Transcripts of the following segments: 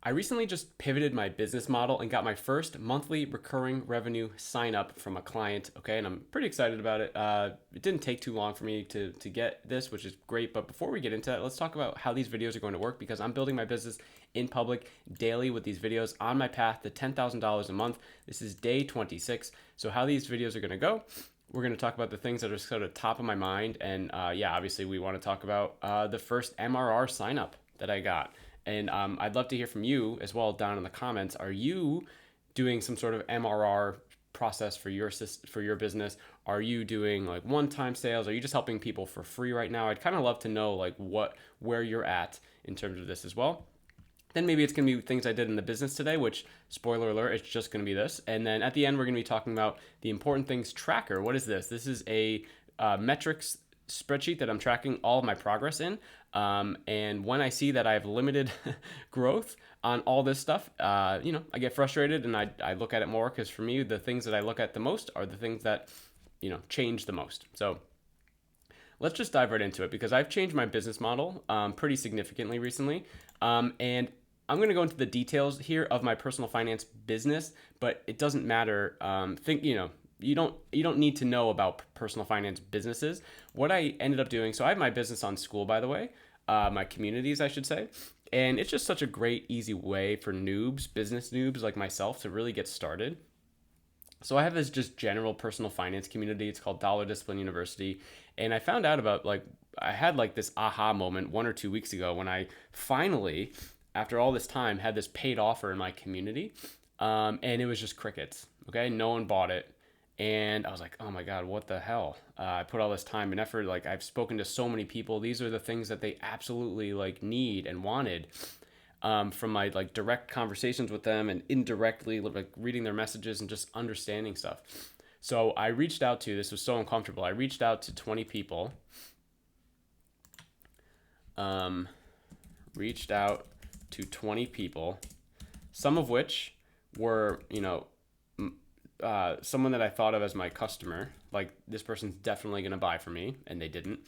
I recently just pivoted my business model and got my first monthly recurring revenue sign up from a client. Okay, and I'm pretty excited about it. It didn't take too long for me to get this, which is great. But before we get into that, let's talk about how these videos are going to work because I'm building my business in public daily with these videos on my path to $10,000 a month. This is day 26. So, how these videos are going to go. We're going to talk about the things that are sort of top of my mind. And yeah, obviously, we want to talk about the first MRR sign up that I got. And I'd love to hear from you as well down in the comments. Are you doing some sort of MRR process for your business? Are you doing like one-time sales? Are you just helping people for free right now? I'd kind of love to know like where you're at in terms of this as well. Then maybe it's going to be things I did in the business today, which, spoiler alert, it's just going to be this. And then at the end, we're going to be talking about the important things tracker. What is this? This is a metrics spreadsheet that I'm tracking all of my progress in. And when I see that I have limited growth on all this stuff, I get frustrated and I look at it more because for me, the things that I look at the most are the things that, change the most. So let's just dive right into it because I've changed my business model pretty significantly recently. And I'm going to go into the details here of my personal finance business, but it doesn't matter. You don't need to know about personal finance businesses. What I ended up doing, so I have my business on School, by the way, my communities, I should say. And it's just such a great, easy way for noobs, business noobs like myself, to really get started. So I have this just general personal finance community. It's called Dollar Discipline University. And I found out about I had like this aha moment 1 or 2 weeks ago when I finally, after all this time, had this paid offer in my community. And it was just crickets. Okay. No one bought it. And I was like, oh my God, what the hell? I put all this time and effort. Like I've spoken to so many people. These are the things that they absolutely like need and wanted from my like direct conversations with them and indirectly like reading their messages and just understanding stuff. So I reached out to, this was so uncomfortable. I reached out to 20 people. Um, Reached out to 20 people, some of which were, someone that I thought of as my customer. Like this person's definitely going to buy for me, and they didn't.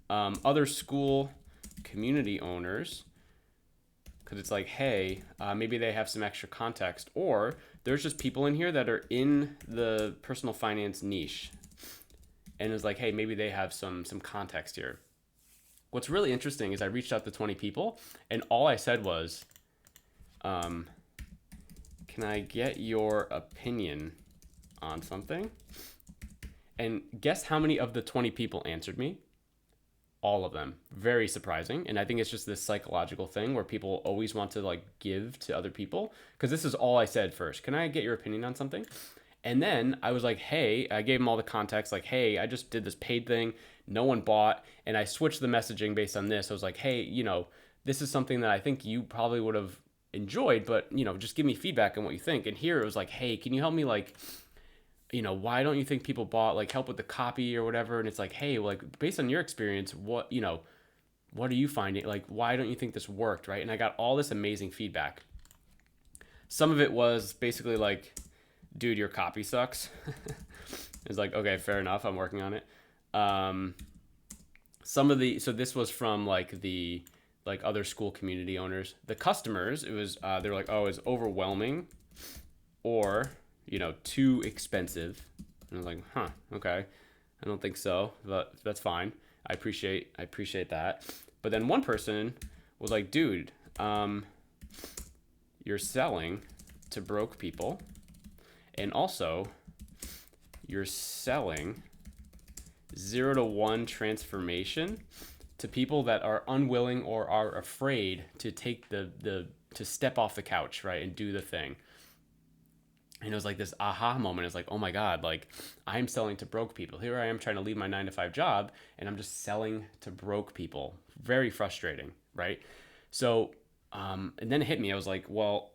Other school community owners, because it's like, hey, maybe they have some extra context, or there's just people in here that are in the personal finance niche, and it's like, hey, maybe they have some context here. What's really interesting is I reached out to 20 people, and all I said was, can I get your opinion on something? And guess how many of the 20 people answered me? All of them. Very surprising. And I think it's just this psychological thing where people always want to like give to other people. Because this is all I said first. Can I get your opinion on something? And then I was like, hey, I gave them all the context, like, hey, I just did this paid thing. No one bought. And I switched the messaging based on this. I was like, hey, this is something that I think you probably would have enjoyed, but, just give me feedback on what you think. And here it was like, hey, can you help me like, why don't you think people bought, like help with the copy or whatever? And it's like, hey, like based on your experience, what are you finding? Like, why don't you think this worked? Right. And I got all this amazing feedback. Some of it was basically like, dude, your copy sucks. It's like, okay, fair enough. I'm working on it. So this was from like the, like other school community owners, the customers, it was, they were like, oh, it's overwhelming or, too expensive. And I was like, huh, okay. I don't think so, but that's fine. I appreciate that. But then one person was like, dude, you're selling to broke people. And also, you're selling 0 to 1 transformation to people that are unwilling or are afraid to take to step off the couch, right, and do the thing. And it was like this aha moment. It's like, oh my God, like I'm selling to broke people. Here I am trying to leave my 9 to 5 job and I'm just selling to broke people. Very frustrating, right? So, and then it hit me. I was like, well,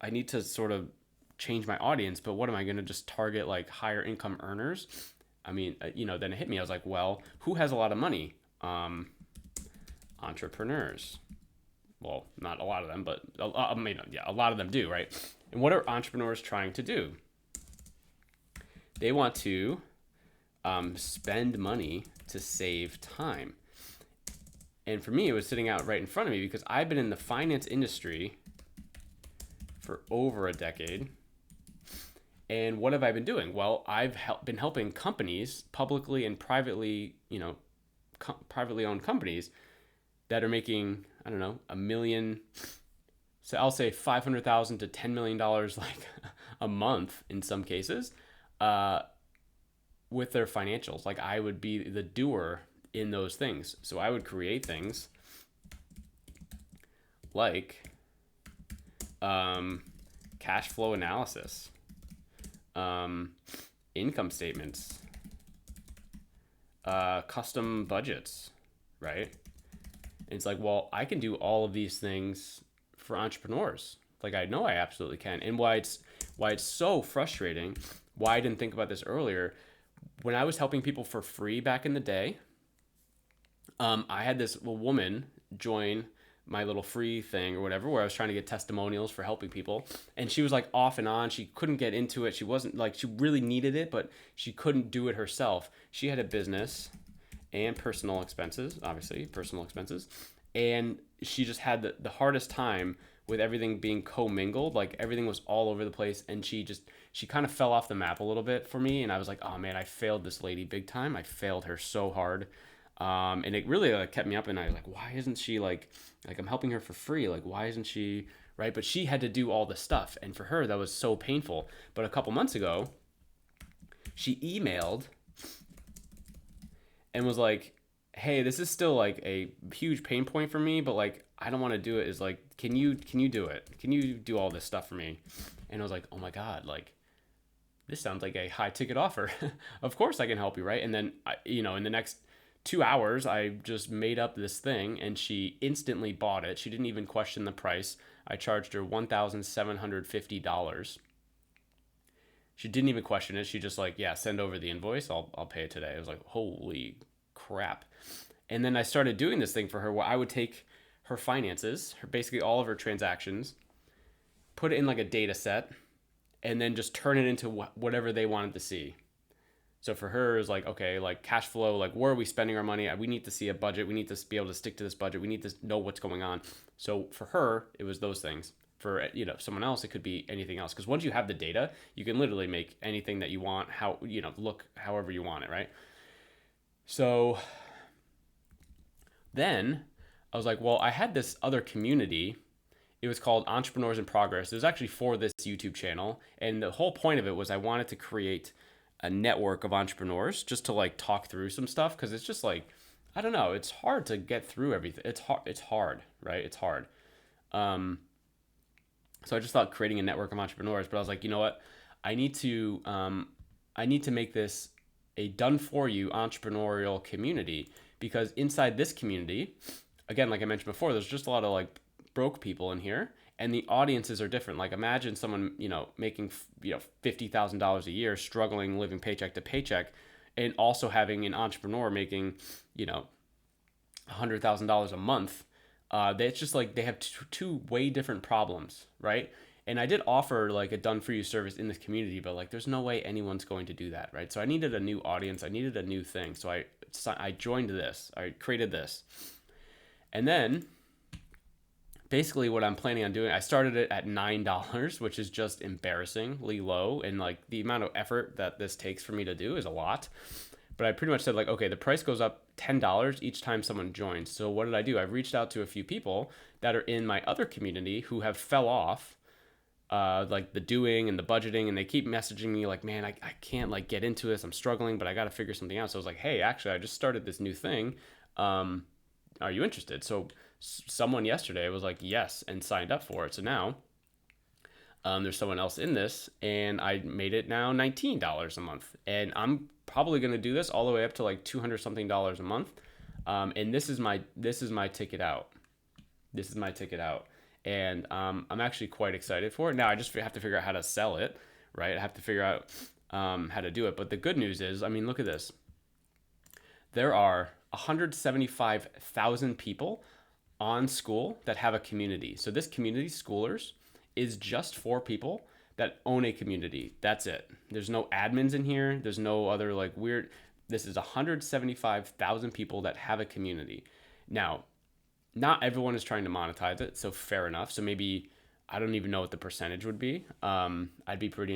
I need to sort of change my audience, but what am I going to just target like higher income earners? I mean, then it hit me. I was like, well, who has a lot of money? Entrepreneurs. Well, not a lot of them, but I mean, yeah, a lot of them do, right? And what are entrepreneurs trying to do? They want to spend money to save time. And for me, it was sitting out right in front of me because I've been in the finance industry for over a decade. And what have I been doing? Well, I've been helping companies, publicly and privately, privately owned companies that are making, I don't know, a million. So I'll say $500,000 to $10 million like a month in some cases, uh, with their financials. Like I would be the doer in those things. So I would create things like cash flow analysis, um, income statements, custom budgets, right? And it's like, well, I can do all of these things for entrepreneurs. Like I know I absolutely can. And why it's so frustrating, why I didn't think about this earlier, when I was helping people for free back in the day, I had this woman join my little free thing or whatever, where I was trying to get testimonials for helping people. And she was like off and on. She couldn't get into it. She wasn't like, she really needed it, but she couldn't do it herself. She had a business and personal expenses, obviously, personal expenses. And she just had the hardest time with everything being commingled. Like everything was all over the place. And she kind of fell off the map a little bit for me. And I was like, oh man, I failed this lady big time. I failed her so hard. And it really kept me up. And I was like, why isn't she like I'm helping her for free? Like, why isn't she right? But she had to do all the stuff. And for her, that was so painful. But a couple months ago, she emailed and was like, hey, this is still like a huge pain point for me, but like I don't want to do it. Is like, can you do it? Can you do all this stuff for me? And I was like, oh my God, like this sounds like a high ticket offer. Of course I can help you, right? And then in the next 2 hours, I just made up this thing and she instantly bought it. She didn't even question the price. I charged her $1,750. She didn't even question it. She just like, yeah, send over the invoice. I'll pay it today. I was like, holy crap. And then I started doing this thing for her where I would take her finances, basically all of her transactions, put it in like a data set, and then just turn it into whatever they wanted to see. So for her, it was like, okay, like cash flow, like where are we spending our money? We need to see a budget. We need to be able to stick to this budget. We need to know what's going on. So for her, it was those things. For someone else, it could be anything else. Because once you have the data, you can literally make anything that you want, look however you want it, right? So then I was like, well, I had this other community. It was called Entrepreneurs in Progress. It was actually for this YouTube channel. And the whole point of it was I wanted to create a network of entrepreneurs just to like talk through some stuff. Cause it's just like, I don't know, it's hard to get through everything. It's hard, right? It's hard. So I just thought creating a network of entrepreneurs, but I was like, you know what? I need to make this a done for you entrepreneurial community, because inside this community, again, like I mentioned before, there's just a lot of like broke people in here, and the audiences are different. Like imagine someone, making, $50,000 a year, struggling, living paycheck to paycheck, and also having an entrepreneur making, $100,000 a month. It's just like they have two way different problems, right? And I did offer like a done for you service in this community, but like there's no way anyone's going to do that, right? So I needed a new audience. I needed a new thing. So I joined this. I created this. And then basically what I'm planning on doing, I started it at $9, which is just embarrassingly low. And like the amount of effort that this takes for me to do is a lot. But I pretty much said like, okay, the price goes up $10 each time someone joins. So what did I do? I've reached out to a few people that are in my other community who have fell off, like the doing and the budgeting, and they keep messaging me like, man, I can't like get into this. I'm struggling, but I got to figure something out. So I was like, hey, actually, I just started this new thing. Are you interested? So someone yesterday was like, yes, and signed up for it. So now there's someone else in this, and I made it now $19 a month. And I'm probably going to do this all the way up to like $200 something a month. And this is my ticket out. This is my ticket out. And I'm actually quite excited for it. Now I just have to figure out how to sell it, right? I have to figure out how to do it. But the good news is, I mean, look at this. There are 175,000 people on Skool that have a community. So this community, Skoolers, is just for people that own a community. That's it. There's no admins in here. There's no other like weird. This is 175,000 people that have a community. Now, not everyone is trying to monetize it, so fair enough. So maybe I don't even know what the percentage would be. I'd be pretty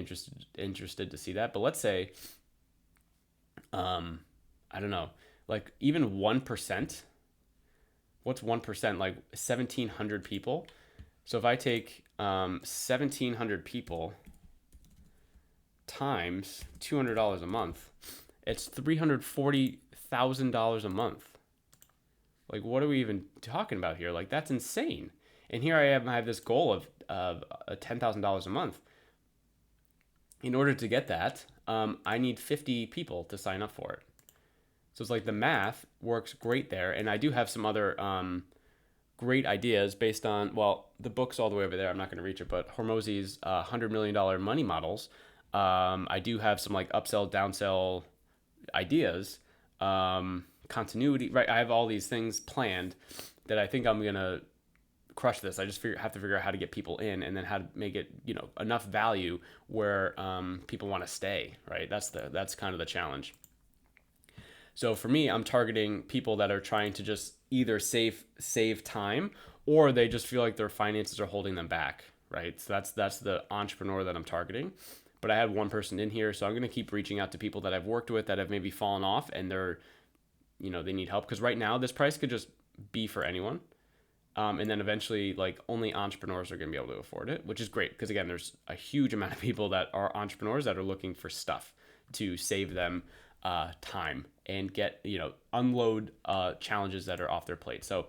interested to see that. But let's say, um, I don't know, like even 1%. What's 1%? Like 1,700 people. So if I take 1,700 people times $200 a month, it's $340,000 a month. Like, what are we even talking about here? Like, that's insane. And here I have this goal of $10,000 a month. In order to get that, I need 50 people to sign up for it. So it's like the math works great there. And I do have some other great ideas based on, well, the book's all the way over there. I'm not going to reach it, but Hormozi's $100 million money models. I do have some like upsell, downsell ideas, continuity, right? I have all these things planned that I think I'm going to crush this. I just have to figure out how to get people in and then how to make it, enough value where people want to stay, right? That's kind of the challenge. So for me, I'm targeting people that are trying to just either save time or they just feel like their finances are holding them back, right? So that's the entrepreneur that I'm targeting. But I had one person in here, so I'm going to keep reaching out to people that I've worked with that have maybe fallen off and they need help, because right now this price could just be for anyone. And then eventually, like, only entrepreneurs are going to be able to afford it, which is great because, again, there's a huge amount of people that are entrepreneurs that are looking for stuff to save them time and get, unload challenges that are off their plate. So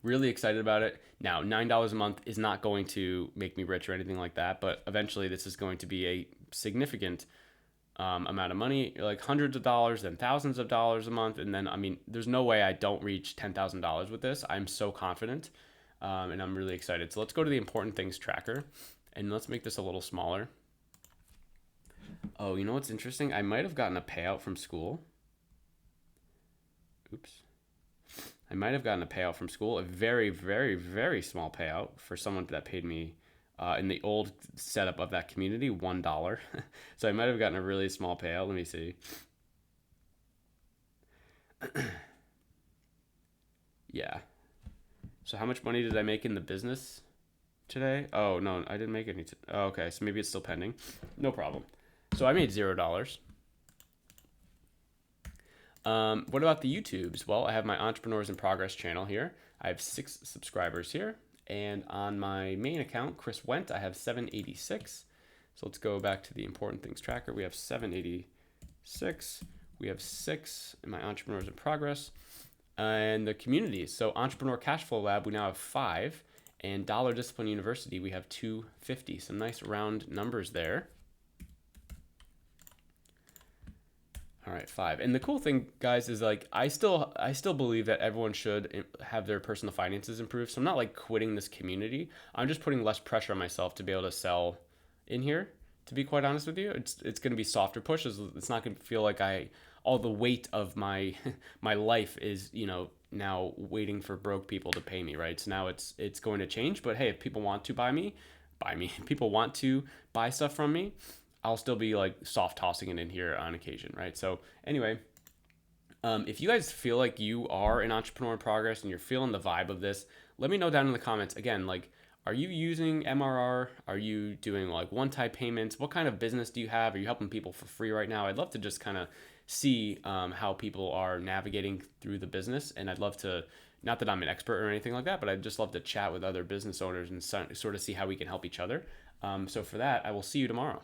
really excited about it. Now, $9 a month is not going to make me rich or anything like that, but eventually this is going to be a significant amount of money, like hundreds of dollars, then thousands of dollars a month. And then, I mean, there's no way I don't reach $10,000 with this. I'm so confident and I'm really excited. So let's go to the important things tracker and let's make this a little smaller. Oh, you know what's interesting? I might have gotten a payout from school. Oops. I might have gotten a payout from school, a very, very, very small payout for someone that paid me in the old setup of that community, $1. So I might have gotten a really small payout. Let me see. Yeah. So how much money did I make in the business today? Oh, no, I didn't make any. Oh, okay, so maybe it's still pending. No problem. So I made $0. What about the YouTubes? Well, I have my Entrepreneurs in Progress channel here. I have 6 subscribers here. And on my main account, Chris Went, I have 786. So let's go back to the important things tracker. We have 786. We have 6 in my Entrepreneurs in Progress. And the communities. So Entrepreneur Cashflow Lab, we now have 5. And Dollar Discipline University, we have 250. Some nice round numbers there. All right, 5. And the cool thing, guys, is like I still believe that everyone should have their personal finances improved. So I'm not like quitting this community. I'm just putting less pressure on myself to be able to sell in here. To be quite honest with you, it's going to be softer pushes. It's not going to feel like all the weight of my my life is now waiting for broke people to pay me, right? So now it's going to change. But hey, if people want to buy me. People want to buy stuff from me. I'll still be like soft tossing it in here on occasion, right? So anyway, if you guys feel like you are an entrepreneur in progress and you're feeling the vibe of this, let me know down in the comments. Again, like, are you using MRR? Are you doing like one-time payments? What kind of business do you have? Are you helping people for free right now? I'd love to just kind of see how people are navigating through the business. And I'd love to, not that I'm an expert or anything like that, but I'd just love to chat with other business owners and sort of see how we can help each other. So for that, I will see you tomorrow.